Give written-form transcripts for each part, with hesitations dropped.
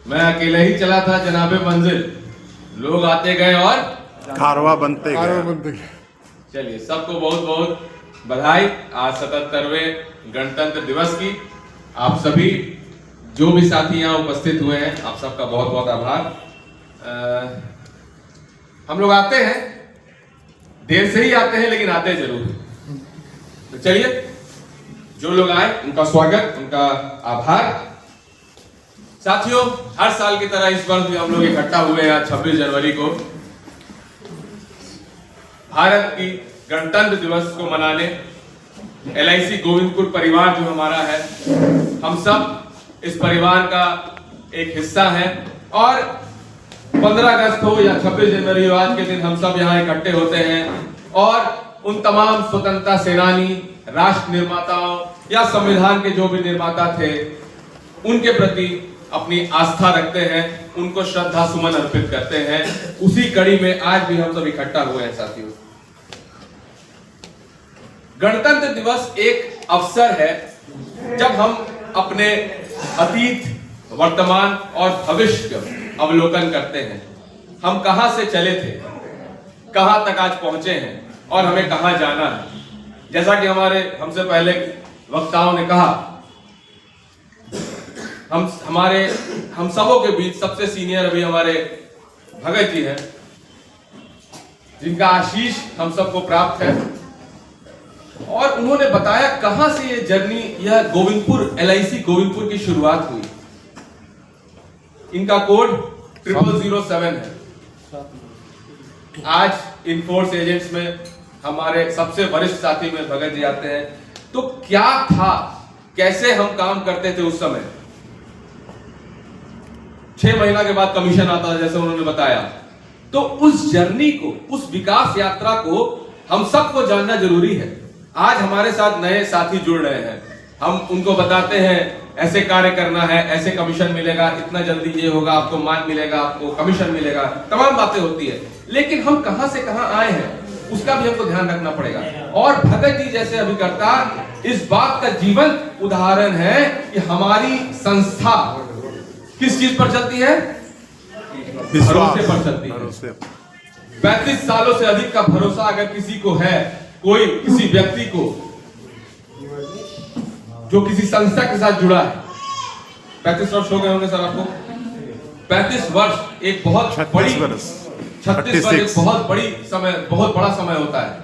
मैं अकेले ही चला था जनाबे मंजिल, लोग आते गए और कारवा बनते गए। गए। चलिए सबको बहुत बहुत बधाई आज 77वें गणतंत्र दिवस की। आप सभी जो भी साथी यहाँ उपस्थित हुए हैं, आप सबका बहुत बहुत आभार। हम लोग आते हैं, देर से ही आते हैं, लेकिन आते जरूर हैं। तो चलिए, जो लोग आए उनका स्वागत, उनका आभार। साथियों, हर साल की तरह इस वर्ष भी हम लोग इकट्ठा हुए हैं 26 जनवरी को भारत की गणतंत्र दिवस को मनाने। LIC गोविंदपुर परिवार जो हमारा है, हम सब इस परिवार का एक हिस्सा है और 15 अगस्त हो या 26 जनवरी हो, आज के दिन हम सब यहाँ इकट्ठे होते हैं और उन तमाम स्वतंत्रता सेनानी, राष्ट्र निर्माताओं या संविधान के जो भी निर्माता थे, उनके प्रति अपनी आस्था रखते हैं, उनको श्रद्धा सुमन अर्पित करते हैं। उसी कड़ी में आज भी हम सब इकट्ठा हुए हैं। साथियों, गणतंत्र दिवस एक अवसर है जब हम अपने अतीत, वर्तमान और भविष्य का अवलोकन करते हैं। हम कहां से चले थे, कहां तक आज पहुंचे हैं और हमें कहां जाना है। जैसा कि हमसे पहले वक्ताओं ने कहा, हम सबों के बीच सबसे सीनियर अभी हमारे भगत जी हैं, जिनका आशीष हम सबको प्राप्त है। और उन्होंने बताया कहां से ये जर्नी, यह गोविंदपुर, LIC गोविंदपुर की शुरुआत हुई। इनका कोड 0007 है। आज इन फोर्स एजेंट्स में हमारे सबसे वरिष्ठ साथी में भगत जी आते हैं। तो क्या था, कैसे हम काम करते थे उस समय। 6 महीना के बाद कमीशन आता है, जैसे उन्होंने बताया। तो उस जर्नी को, उस विकास यात्रा को हम सबको जानना जरूरी है। आज हमारे साथ नए साथी जुड़ रहे हैं, हम उनको बताते हैं ऐसे कार्य करना है, ऐसे कमीशन मिलेगा, इतना जल्दी ये होगा, आपको मान मिलेगा, आपको कमीशन मिलेगा, तमाम बातें होती है। लेकिन हम कहां से कहां आए हैं, उसका भी हमको ध्यान रखना पड़ेगा। और भगत जी जैसे अभिकर्ता इस बात का जीवंत उदाहरण है कि हमारी संस्था किस चीज पर चलती है, भरोसे पर चलती है। 35 सालों से अधिक का भरोसा अगर किसी को है, कोई किसी व्यक्ति को जो किसी संस्था के साथ जुड़ा है। 35 वर्ष हो गए होंगे सर आपको। 35 वर्ष एक बहुत बड़ी, 36 वर्ष एक बहुत बड़ी समय, बहुत बड़ा समय होता है।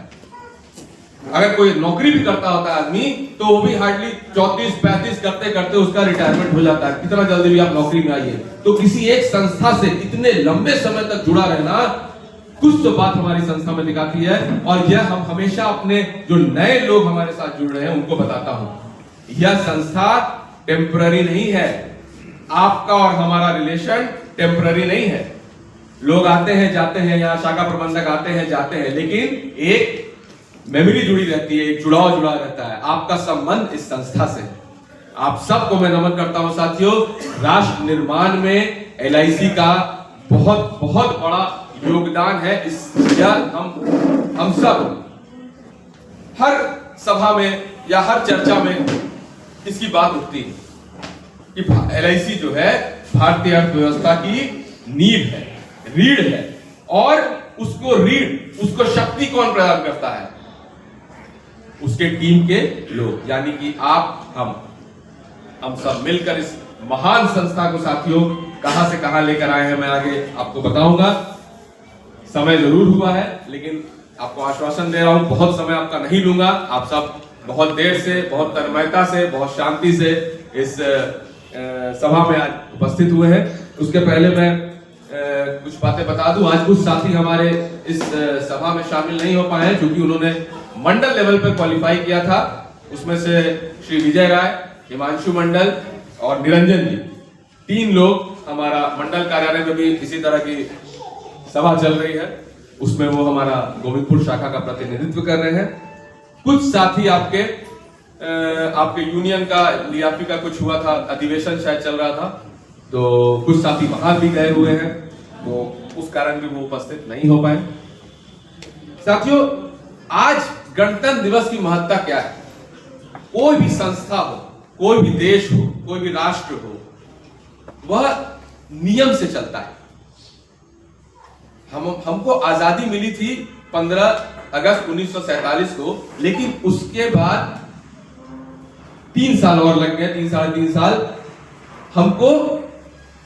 अगर कोई नौकरी भी करता होता है आदमी, तो वो भी हार्डली 34-35 करते करते उसका रिटायरमेंट हो जाता है। कितना जल्दी भी आप नौकरी में आइए। तो किसी एक संस्था से इतने लंबे समय तक जुड़ा रहना, कुछ तो बात हमारी संस्था में दिखाती है। और यह हम हमेशा अपने जो नए लोग हमारे साथ जुड़ रहे हैं उनको बताता हूं, यह संस्था टेम्पररी नहीं है। आपका और हमारा रिलेशन टेम्पररी नहीं है। लोग आते हैं जाते हैं, यहाँ शाखा प्रबंधक आते हैं जाते हैं, लेकिन एक मेमोरी जुड़ी रहती है, एक जुड़ा रहता है। आपका संबंध इस संस्था से। आप सबको मैं नमन करता हूं साथियों। राष्ट्र निर्माण में LIC का बहुत बहुत बड़ा योगदान है। हम सब हर सभा में या हर चर्चा में इसकी बात उठती है कि LIC जो है भारतीय अर्थव्यवस्था की नींव है, रीढ़ है। और उसको शक्ति कौन प्रदान करता है? उसके टीम के लोग, यानी कि आप, हम सब मिलकर इस महान संस्था को साथियों कहां से कहां लेकर आए हैं, मैं आगे आपको बताऊंगा। समय जरूर हुआ है, लेकिन आपको आश्वासन दे रहा हूं, बहुत समय आपका नहीं लूंगा। आप सब बहुत देर से, बहुत तन्मयता से, बहुत शांति से इस सभा में आज उपस्थित हुए हैं। उसके पहले मैं कुछ बातें बता दूं। आज कुछ साथी हमारे इस सभा में शामिल नहीं हो पाए हैं, क्योंकि उन्होंने मंडल लेवल पर क्वालिफाई किया था। उसमें से श्री विजय राय, हिमांशु मंडल और निरंजन जी, 3 लोग हमारा मंडल कार्यालय में भी इसी तरह की सभा चल रही है, उसमें वो हमारा गोविंदपुर शाखा का प्रतिनिधित्व कर रहे हैं। कुछ साथी आपके यूनियन का, लियाफी का कुछ हुआ था, अधिवेशन शायद चल रहा था, तो कुछ साथी वहां भी गए हुए हैं, तो उस कारण भी वो उपस्थित नहीं हो पाए। साथियों, आज गणतंत्र दिवस की महत्ता क्या है? कोई भी संस्था हो, कोई भी देश हो, कोई भी राष्ट्र हो, वह नियम से चलता है। हमको आजादी मिली थी 15 अगस्त 1947 को, लेकिन उसके बाद 3 साल और लग गए, 3 साढ़े 3 साल हमको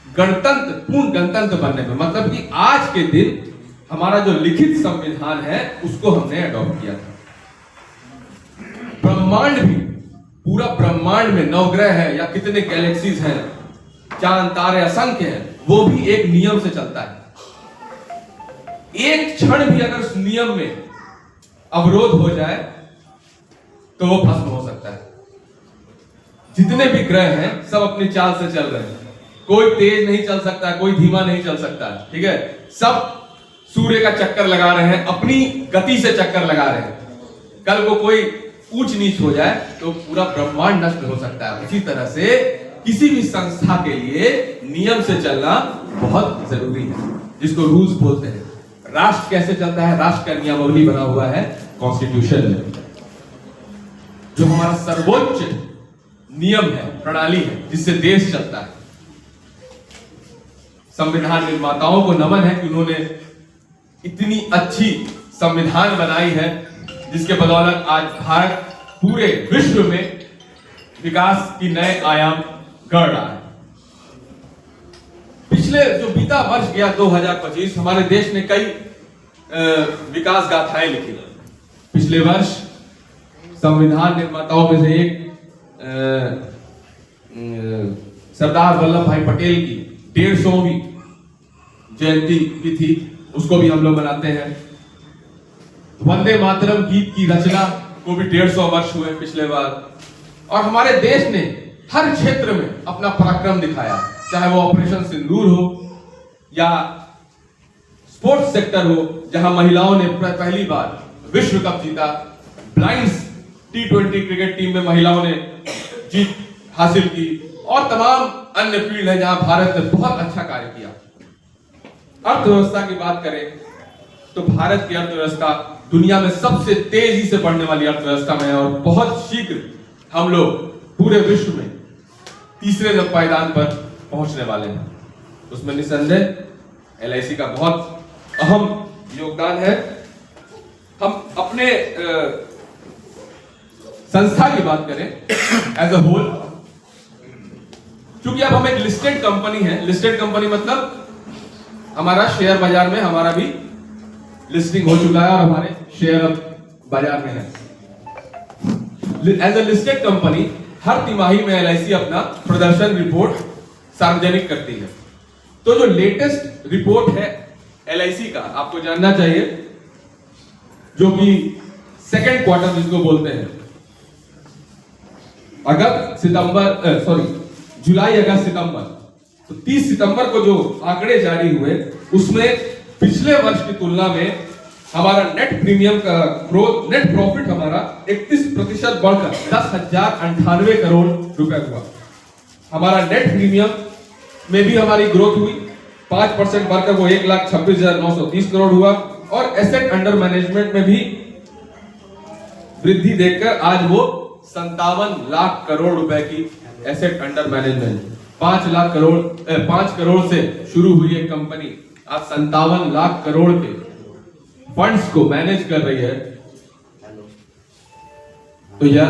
गणतंत्र, पूर्ण गणतंत्र बनने में। मतलब कि आज के दिन हमारा जो लिखित संविधान है उसको हमने अडॉप्ट किया था। ब्रह्मांड भी, पूरा ब्रह्मांड में नवग्रह है या कितने गैलेक्सीज हैं, चांद तारे असंख्य हैं, वो भी एक नियम से चलता है। एक क्षण भी अगर उस नियम में अवरोध हो जाए तो वो भस्म हो सकता है। जितने भी ग्रह हैं सब अपनी चाल से चल रहे हैं, कोई तेज नहीं चल सकता, कोई धीमा नहीं चल सकता, ठीक है। सब सूर्य का चक्कर लगा रहे हैं, अपनी गति से चक्कर लगा रहे हैं। कल को कोई ऊंच नीच हो जाए तो पूरा ब्रह्मांड नष्ट हो सकता है। उसी तरह से किसी भी संस्था के लिए नियम से चलना बहुत जरूरी है, जिसको रूल्स बोलते हैं। राष्ट्र कैसे चलता है? राष्ट्र का नियमावली बना हुआ है कॉन्स्टिट्यूशन में, जो हमारा सर्वोच्च नियम है, प्रणाली है, जिससे देश चलता है। संविधान निर्माताओं को नमन है कि उन्होंने इतनी अच्छी संविधान बनाई है, जिसके बदौलत आज भारत पूरे विश्व में विकास की नए आयाम गढ़ रहा है। पिछले जो बीता वर्ष गया 2025, हमारे देश ने कई विकास गाथाएं लिखी। पिछले वर्ष संविधान निर्माताओं में से एक सरदार वल्लभ भाई पटेल की 150वीं जयंती भी थी, उसको भी हम लोग मनाते हैं। वंदे मातरम गीत की रचना को भी 150 वर्ष हुए पिछले बार। और हमारे देश ने हर क्षेत्र में अपना पराक्रम दिखाया, चाहे वो ऑपरेशन सिंदूर हो या स्पोर्ट्स सेक्टर हो, जहां महिलाओं ने पहली बार विश्व कप जीता। ब्लाइंड्स T20 क्रिकेट टीम में महिलाओं ने जीत हासिल की, और तमाम अन्य फील्ड है जहां भारत ने बहुत अच्छा कार्य किया। अर्थव्यवस्था की बात करें तो भारत की अर्थव्यवस्था दुनिया में सबसे तेजी से बढ़ने वाली अर्थव्यवस्था में है, और बहुत शीघ्र हम लोग पूरे विश्व में तीसरे पायदान पर पहुंचने वाले हैं। उसमें निसंदेह LIC का बहुत अहम योगदान है। हम अपने संस्था की बात करें एज अ होल, क्योंकि अब हम एक लिस्टेड कंपनी है। लिस्टेड कंपनी मतलब हमारा शेयर बाजार में हमारा भी लिस्टिंग हो चुका है और हमारे शेयर अब बाजार में है। एज अ लिस्टेड कंपनी हर तिमाही में LIC अपना प्रदर्शन रिपोर्ट सार्वजनिक करती है। तो जो लेटेस्ट रिपोर्ट है LIC का, आपको जानना चाहिए, जो कि सेकेंड क्वार्टर जिसको बोलते हैं, जुलाई अगस्त सितंबर, तो 30 सितंबर को जो आंकड़े जारी हुए उसमें पिछले वर्ष की तुलना में हमारा नेट प्रीमियम का ग्रोथ, नेट प्रॉफिट हमारा 31% बढ़कर 10,098 करोड़ रुपए हुआ। हमारा नेट प्रीमियम में भी हमारी ग्रोथ हुई, 5% बढ़कर वो 1,26,930 करोड़ हुआ। और एसेट अंडर मैनेजमेंट में भी वृद्धि देखकर आज वो 57 लाख करोड़ रुपए की एसेट अंडर मैनेजमेंट, 5 करोड़ से शुरू हुई एक कंपनी आज 57 लाख करोड़ के फंड्स को मैनेज कर रही है। तो यह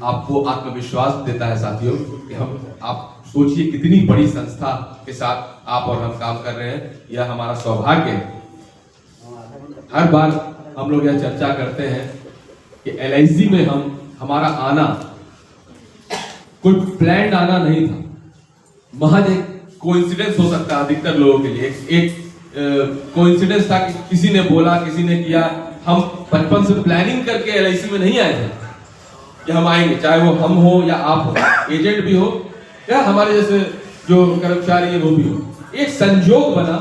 आपको आत्मविश्वास देता है साथियों कि आप सोचिए कितनी बड़ी संस्था के साथ आप और हम काम कर रहे हैं। यह हमारा सौभाग्य है। हर बार हम लोग यह चर्चा करते हैं कि LIC में हमारा आना कोई प्लान्ड आना नहीं था, महज एक कोइंसिडेंस हो सकता है अधिकतर लोगों के लिए। एक कोइंसिडेंस था कि किसी ने बोला, किसी ने किया। हम बचपन से प्लानिंग करके LIC में नहीं आए थे कि हम आएंगे, चाहे वो हम हो या आप हो, एजेंट भी हो या हमारे जैसे जो कर्मचारी है वो भी हो। एक संजोग बना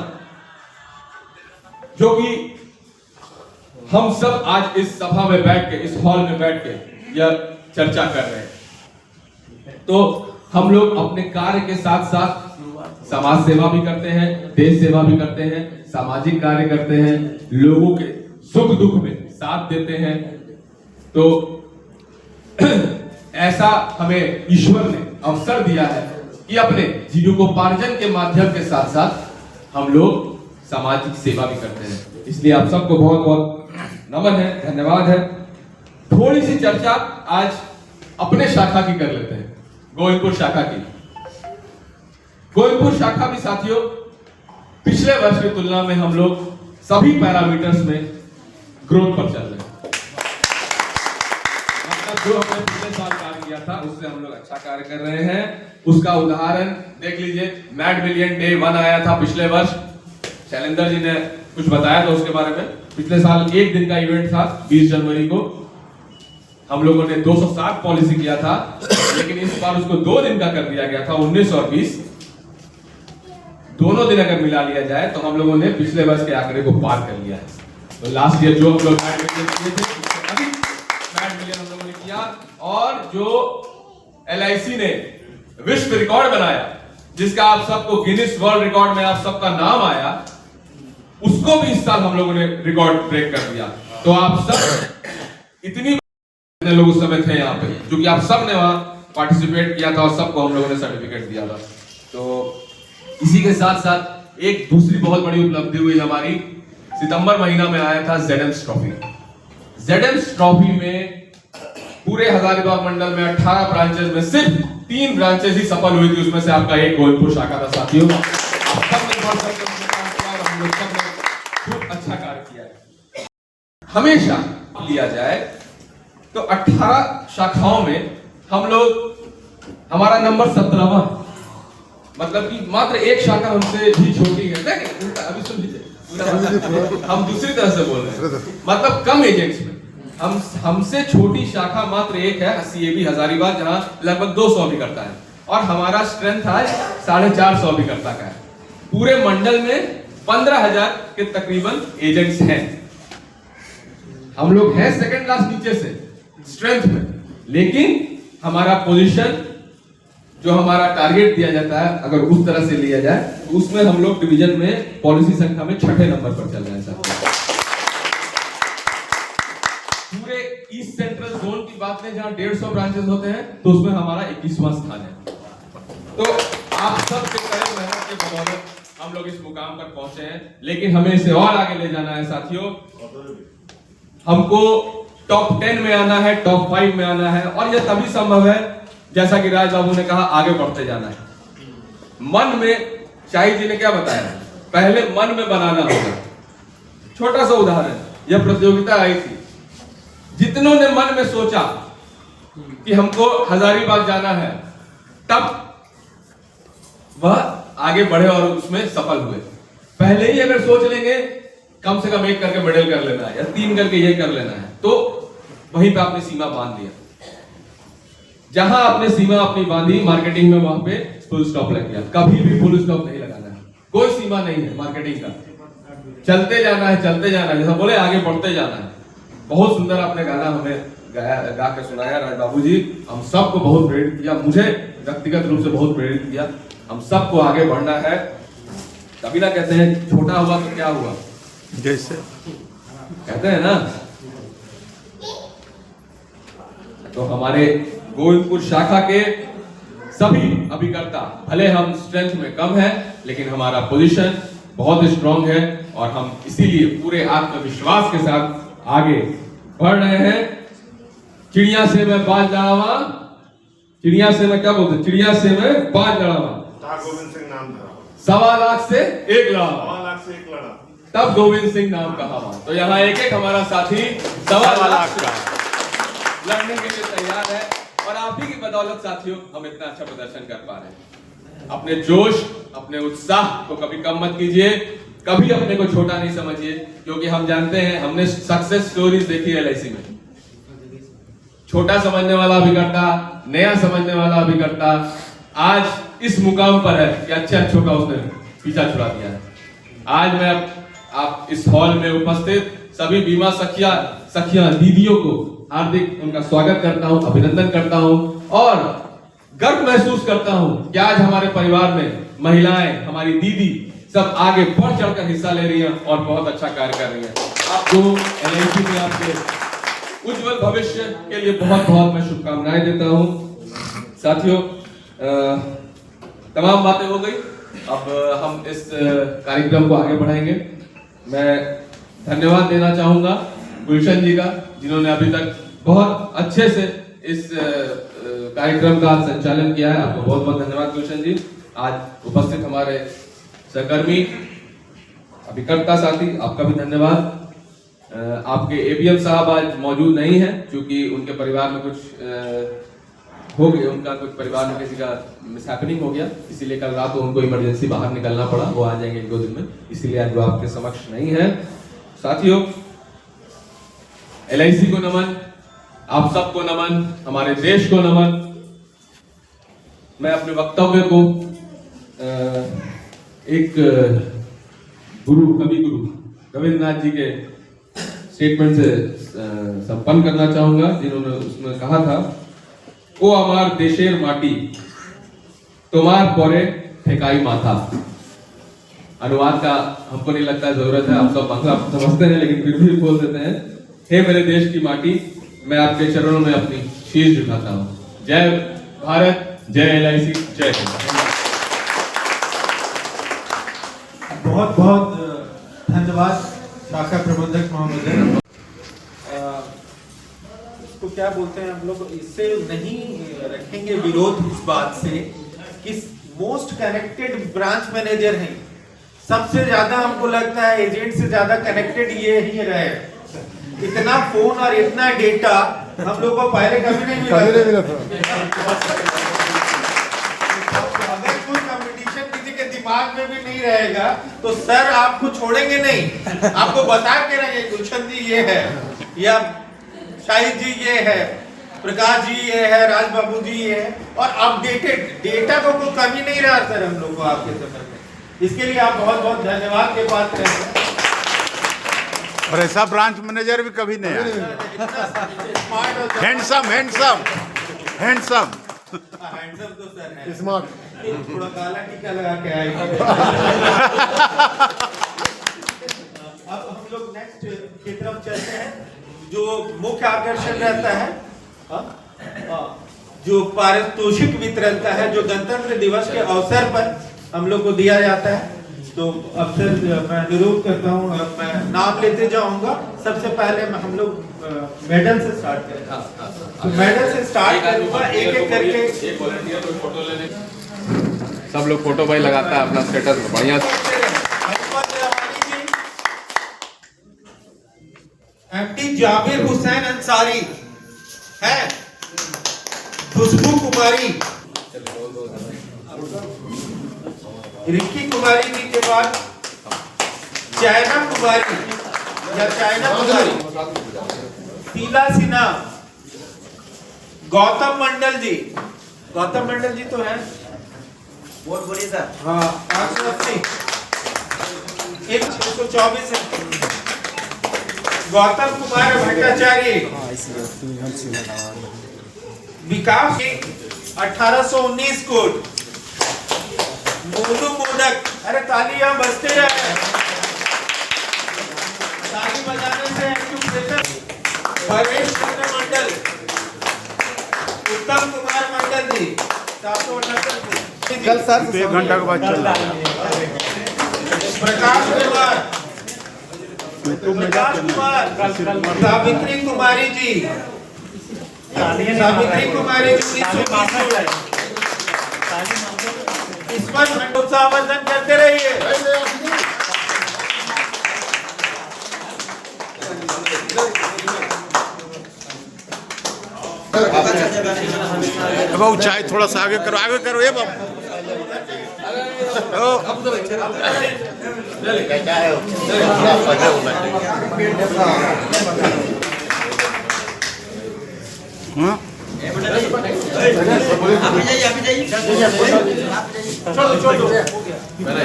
जो कि हम सब आज इस सभा में बैठ के, इस हॉल में बैठ के यह चर्चा कर रहे हैं। तो हम लोग अपने कार्य के साथ साथ समाज सेवा भी करते हैं, देश सेवा भी करते हैं, सामाजिक कार्य करते हैं, लोगों के सुख दुख में साथ देते हैं। तो ऐसा हमें ईश्वर ने अवसर दिया है कि अपने जीविकोपार्जन के माध्यम के साथ साथ हम लोग सामाजिक सेवा भी करते हैं। इसलिए आप सबको बहुत बहुत नमन है, धन्यवाद है। थोड़ी सी चर्चा आज अपने शाखा की कर लेते हैं, गोविंदपुर शाखा की। गोविंदपुर शाखा भी साथियों पिछले वर्ष की तुलना में हम लोग सभी पैरामीटर्स में ग्रोथ पर चल रहे हैं। मतलब जो हमने पिछले साल कार्य किया था उससे हम लोग अच्छा कार्य कर रहे हैं। उसका उदाहरण देख लीजिए, मैड मिलियन डे 1 आया था पिछले वर्ष। शैलेंद्र जी ने कुछ बताया था उसके बारे में। पिछले साल एक दिन का इवेंट था, 20 जनवरी को हम लोगों ने 260 पॉलिसी किया था, लेकिन इस बार उसको 2 दिन का कर दिया गया था। 19 और 20 दोनों दिन अगर मिला लिया जाए तो हम लोगों ने पिछले वर्ष के आंकड़े को पार कर लिया है। तो लास्ट ईयर जो हम लोग मैड मिलियन किए थे, अभी मैड मिलियन हम लोगों ने किया। और जो LIC ने विश्व रिकॉर्ड बनाया, जिसका आप सबको गिनीज वर्ल्ड रिकॉर्ड में आप सबका नाम आया, उसको भी इस साल हम लोगों ने रिकॉर्ड ब्रेक कर दिया। तो आप सब इतनी लोग उस समय थे यहाँ पे, क्योंकि आप सब ने वहां पार्टिसिपेट किया था और सबको हम लोगों ने सर्टिफिकेट दिया था। तो इसी के साथ साथ एक दूसरी बहुत बड़ी उपलब्धि हुई हमारी, सितंबर महीना में आया था ZEMS ट्रॉफी। ZEMS ट्रॉफी में पूरे हजारीबाग मंडल में 18 ब्रांचेस में सिर्फ 3 ब्रांचेस ही सफल हुई थी, उसमें से आपका एक गोविंदपुर शाखा था साथियों। आप सबने बहुत अच्छा और हम लोग सबने खूब अच्छा कार्य किया है। हमेशा लिया जाए तो 18 शाखाओं में हम लोग, हमारा नंबर 17वां, मतलब कि मात्र एक शाखा हमसे भी छोटी है। नहीं, अभी सुन लीजिए, हम दूसरी तरह से बोल रहे हैं, मतलब कम एजेंट्स में हमसे छोटी शाखा मात्र एक है, CAB हजारीबाग, जहां लगभग 200 अभिकर्ता है और हमारा स्ट्रेंथ आज 450 अभिकर्ता का है। पूरे मंडल में 15,000 के तकरीबन एजेंट्स हैं। हम लोग हैं सेकंड क्लास नीचे से स्ट्रेंथ में, लेकिन हमारा पोजीशन जो हमारा टारगेट दिया जाता है, अगर उस तरह से लिया जाए तो उसमें हम लोग डिवीजन में पॉलिसी संख्या में 6ठे नंबर पर चल रहे हैं सर। पूरे ईस्ट सेंट्रल जोन की बात करें जहां 150 ब्रांचेस होते हैं, तो उसमें हमारा 21वां स्थान है। तो आप सबके कड़े मेहनत के बदौलत हम लोग इस मुकाम पर पहुंचे हैं, लेकिन हमें इसे और आगे ले जाना है साथियों। हमको टॉप 10 में आना है, टॉप 5 में आना है, और यह तभी संभव है जैसा कि राज बाबू ने कहा, आगे बढ़ते जाना है। मन में, शाही जी ने क्या बताया, पहले मन में बनाना होगा। छोटा सा उदाहरण, यह प्रतियोगिता आई थी, जितनों ने मन में सोचा कि हमको हजारीबाग जाना है, तब वह आगे बढ़े और उसमें सफल हुए। पहले ही अगर सोच लेंगे कम से कम 1 करके मेडल कर लेना है या 3 करके ये कर लेना है, तो वहीं पे आपने सीमा बांध लिया। जहां आपने सीमा अपनी बांधी, मार्केटिंग में वहां पे फुल स्टॉप लग गया। कभी भी फुल स्टॉप नहीं लगाना है, कोई सीमा नहीं है मार्केटिंग का, चलते जाना है, चलते जाना है, जैसा बोले आगे बढ़ते जाना है। बहुत सुंदर आपने गाना हमें गा के सुनाया राज बाबू जी, हम सबको बहुत प्रेरित किया, मुझे व्यक्तिगत रूप से बहुत प्रेरित किया। हम सबको आगे बढ़ना है। कभी ना कहते हैं छोटा हुआ तो क्या हुआ, जैसे कहते हैं ना। तो हमारे गोविंदपुर शाखा के सभी अभिकर्ता, भले हम स्ट्रेंथ में कम है, लेकिन हमारा पोजीशन बहुत स्ट्रांग है और हम इसीलिए पूरे आत्मविश्वास के साथ आगे बढ़ रहे हैं। चिड़िया से मैं बाज लड़ावा, चिड़िया से मैं क्या बोलते, चिड़िया से मैं बाज लड़ावा, गोविंद सिंह नाम था, 1.25 लाख से 1 लड़ा, 1.25 लाख से 1 लड़ा, तब गोविंद सिंह नाम कहा। तो यहाँ एक हमारा साथी 1.25 लाख का लड़ने के लिए तैयार है, और आप ही की बदौलत साथियों हम इतना अच्छा प्रदर्शन कर पा रहे हैं। अपने जोश, अपने उत्साह को कभी कम मत कीजिए, कभी अपने को छोटा नहीं समझिए, क्योंकि हम जानते हैं, हमने सक्सेस स्टोरीज देखी है LIC में। छोटा समझने वाला अभिकर्ता, नया समझने वाला अभिकर्ता आज इस मुकाम पर है कि अच्छे अच्छों का उसने पीछा छुड़ा दिया है। आज मैं आप इस हॉल में उपस्थित सभी बीमा सखियां दीदियों को हार्दिक उनका स्वागत करता हूं, अभिनंदन करता हूं और गर्व महसूस करता हूं कि आज हमारे परिवार में महिलाएं, हमारी दीदी सब आगे बढ़ चढ़कर हिस्सा ले रही हैं और बहुत अच्छा कार्य कर रही हैं। आपको LIC में आपके उज्जवल भविष्य के लिए बहुत बहुत मैं शुभकामनाएं देता हूं। साथियों, तमाम बातें हो गई। अब हम इस कार्यक्रम को आगे बढ़ाएंगे। मैं धन्यवाद देना चाहूंगा गुलशन जी का, जिन्होंने अभी तक बहुत अच्छे से इस कार्यक्रम का संचालन किया है। आपको बहुत बहुत धन्यवाद गुलशन जी। आज उपस्थित हमारे सहकर्मी अभिकर्ता साथी, आपका भी धन्यवाद। आपके एबीएम साहब आज मौजूद नहीं हैं, क्योंकि उनके परिवार में कुछ हो गया, उनका कुछ परिवार में किसी का मिसहैपनिंग हो गया, इसीलिए कल रात को उनको इमरजेंसी बाहर निकलना पड़ा। वो आ जाएंगे 1-2 दिन में, इसीलिए आज वो आपके समक्ष नहीं है। साथियों, LIC को नमन, आप सबको नमन, हमारे देश को नमन। मैं अपने वक्तव्य को एक कवि गुरु रविन्द्रनाथ जी के स्टेटमेंट से संपन्न करना चाहूंगा, जिन्होंने उसमें कहा था, ओ अमार देशेर माटी तुम्हार परे ठेकाई माथा। अनुवाद का हमको नहीं लगता जरूरत है, आप सब बांग्ला समझते हैं, लेकिन फिर भी बोल देते हैं। हे मेरे देश की माटी, मैं आपके चरणों में अपनी शीश झुकाता हूँ। जय भारत, जय LIC, जय हिंद। बहुत बहुत धन्यवाद शाखा प्रबंधक महोदय। इसको क्या बोलते हैं हम लोग, इससे नहीं रखेंगे विरोध इस बात से कि मोस्ट कनेक्टेड ब्रांच मैनेजर हैं। सबसे ज्यादा हमको लगता है एजेंट से ज्यादा कनेक्टेड ये ही रहे। इतना फोन और इतना डेटा हम लोग को पहले कभी नहीं मिला था। अगर कोई कंपटीशन किसी के दिमाग में भी नहीं रहेगा तो सर आपको छोड़ेंगे नहीं, आपको बता के रहेंगे गुलशन जी ये है, या शाहिद जी ये है, प्रकाश जी ये है, राज बाबू जी ये है, और अपडेटेड डेटा को कोई कमी नहीं रहा सर हम लोग को आपके समय में। इसके लिए आप बहुत बहुत धन्यवाद के पात्र हैं। और ऐसा ब्रांच मैनेजर भी कभी नहीं आया। हैंडसम हैंडसम हैंडसम हैंडसम तो सर है, स्मार्ट, थोड़ा काला टीका लगा के आए। अब हम लोग नेक्स्ट की तरफ चलते हैं। जो मुख्य आकर्षण रहता है, जो पारितोषिक वितरण का है, जो गणतंत्र दिवस के अवसर पर हम लोग को दिया जाता है। तो अवसर मैं अनुरोध करता हूँ, मैं नाम लेते जाऊंगा। सबसे पहले हम लोग मेडल से स्टार्ट करें। तो मेडल से स्टार्ट करूंगा, एक एक करके। एक वॉलंटियर कोई फोटो लेने, सब लोग फोटो भाई लगाता है अपना स्टेटस बढ़िया। एमडी जाबिर हुसैन अंसारी है, खुशबू कुमारी, रिक्की कुमारी जी के बाद चाइना कुमारी या चाइना कुमारी, शीला सिन्हा, गौतम मंडल जी। गौतम मंडल जी तो है, बहुत बोलिए सर। हाँ, 880 124 है। गौतम कुमार भट्टाचार्य, विकास 1819 कोड, मोनू मोदक। अरे तालियां बजते रहे, ताली बजाने से भवेश चंद्र मंडल, उत्तम कुमार मंडल जी 778 कल सर 1 घंटा के बाद चल रहा है। प्रकाश कुमार, सावित्री कुमारी जी, सावित्री कुमारी जी इस पर उत्साहवर्धन करते रहिए। बाबू चाय थोड़ा सा आगे करो ये बाबू। हाँ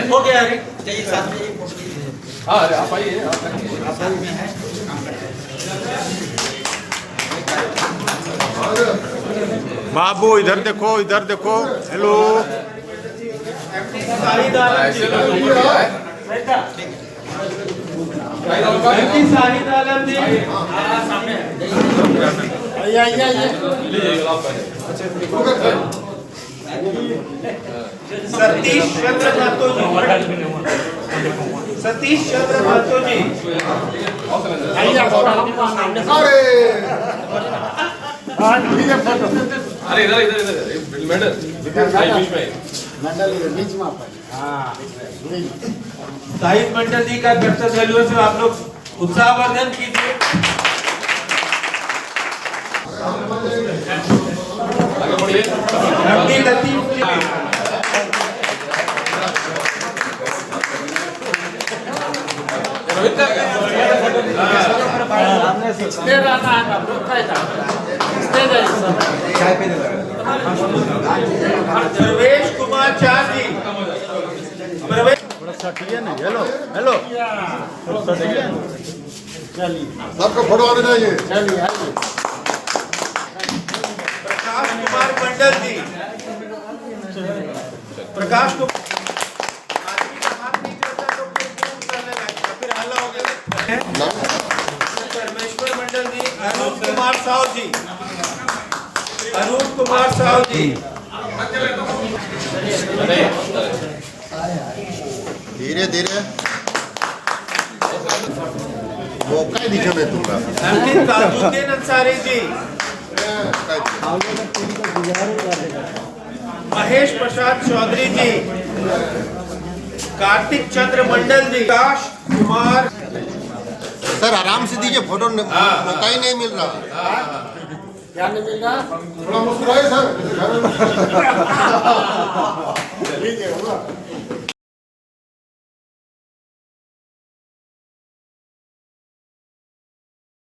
हो गया अरे हाँ, अरे आप आइए, बाबू इधर देखो हेलो। शाहिद आलम जी, शाहिद आलम जी, सतीश चंद्र महतो जी, सतीश चंद्र महतो जी, अरे इधर इधर इधर मेडल बीच में साहिब मंडल जी का कर्तव्य सैलून से आप लोग उत्साहवर्धन कीजिए। आगे बढ़िए अब्दी लतीफ जी, रोहित प्रवेश कुमार चार जी, प्रवेश हेलो हेलो सबका फोटो आने चाहिए। प्रकाश कुमार मंडल जी, प्रकाश को आदमी का हाथ नहीं चलता तो फिर फोन करने लगता, फिर हल्ला हो गया। परमेश्वर मंडल जी, अरूप कुमार साहू जी, अरूप कुमार साहू जी, धीरे धीरे मौका ही दिखे मैं तुमरा अमित ताजुद्दीन अंसारी जी, महेश प्रसाद चौधरी जी, कार्तिक चंद्र मंडल जी, प्रकाश कुमार, सर आराम से दीजिए फोटो मौका ही नहीं मिल रहा। क्या नहीं मिल रहा? थोड़ा मुस्कुराइए सर। ठीक है